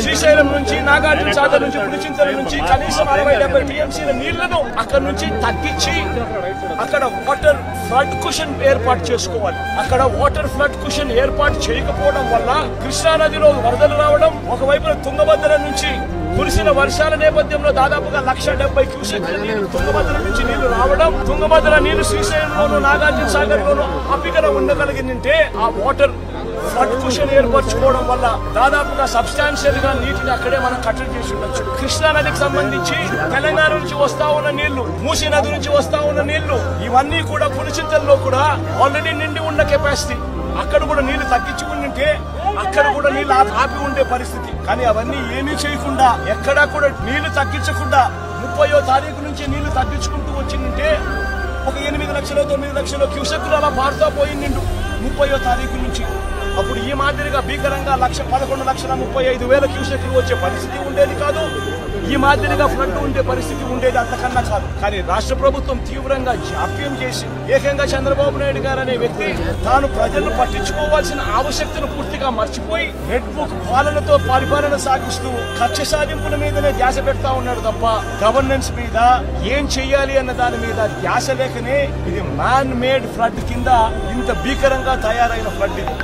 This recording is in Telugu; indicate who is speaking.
Speaker 1: శ్రీశైలం నుంచి నాగార్జున సాగర్ నుంచి పులిచింతల నుంచి కనీసం 60-70 టీఎంసీల నీళ్లను అక్కడ నుంచి తగ్గించి అక్కడ వాటర్ ఫ్లడ్ కుషన్ ఏర్పాటు చేసుకోవాలి. అక్కడ వాటర్ ఫ్లడ్ కుషన్ ఏర్పాటు చేయకపోవడం వల్ల కృష్ణా నదిలో వరదలు రావడం, ఒకవైపున తుంగభద్ర నుంచి కురిసిన వర్షాల నేపథ్యంలో దాదాపుగా 170 క్యూసెక్ల నీళ్లు తుంగభద్ర నుంచి నీళ్లు రావడం, తుంగభద్ర నీళ్లు శ్రీశైలంలోను నాగార్జున సాగర్ లోను ఆపికన ఉండగలిగిందంటే ఆ వాటర్ ఫ్లడ్ కుషన్ ఏర్పరచుకోవడం వల్ల దాదాపుగా సబ్స్టాన్షియల్ గా నీటిని అక్కడే మనం కట్టడి చేసి ఉండొచ్చు. కృష్ణా నదికి సంబంధించి తెలంగాణ నుంచి వస్తా ఉన్న నీళ్లు, మూసీ నది నుంచి వస్తా ఉన్న నీళ్లు ఇవన్నీ కూడా పులిచింతల్లో కూడా ఆల్రెడీ నిండి ఉన్న కెపాసిటీ. అక్కడ కూడా నీళ్లు తగ్గించుకుంటే అక్కడ కూడా నీళ్లు ఆపి ఉండే పరిస్థితి. కానీ అవన్నీ ఏమీ చేయకుండా ఎక్కడా కూడా నీళ్లు తగ్గించకుండా 30వ తారీఖు నుంచి నీళ్లు తగ్గించుకుంటూ వచ్చిందంటే ఒక 8 లక్షలు 9 లక్షలు క్యూసెక్కులు అలా పారుతా పోయింది 30వ తారీఖు నుంచి. అప్పుడు ఈ మాదిరిగా భీకరంగా 11,35,000 క్యూసెక్లు వచ్చే పరిస్థితి ఉండేది కాదు. ఈ మాదిరిగా ఫ్లడ్ ఉండే పరిస్థితి ఉండేది అంతకన్నా కాదు. కానీ రాష్ట్ర ప్రభుత్వం తీవ్రంగా జాప్యం చేసి ఏకంగా చంద్రబాబు నాయుడు గారు అనే వ్యక్తి తాను ప్రజలను పట్టించుకోవాల్సిన ఆవశ్యకతను పూర్తిగా మర్చిపోయి రెడ్ బుక్ పాలనతో పరిపాలన సాగిస్తూ కక్ష సాధింపుల మీదనే ధ్యాస పెడతా ఉన్నాడు తప్ప గవర్నెన్స్ మీద ఏం చెయ్యాలి అన్న దాని మీద ధ్యాస లేకనే ఇది మ్యాన్ మేడ్ ఫ్లడ్ కింద ఇంత భీకరంగా తయారైన ఫ్లడ్ ఇది.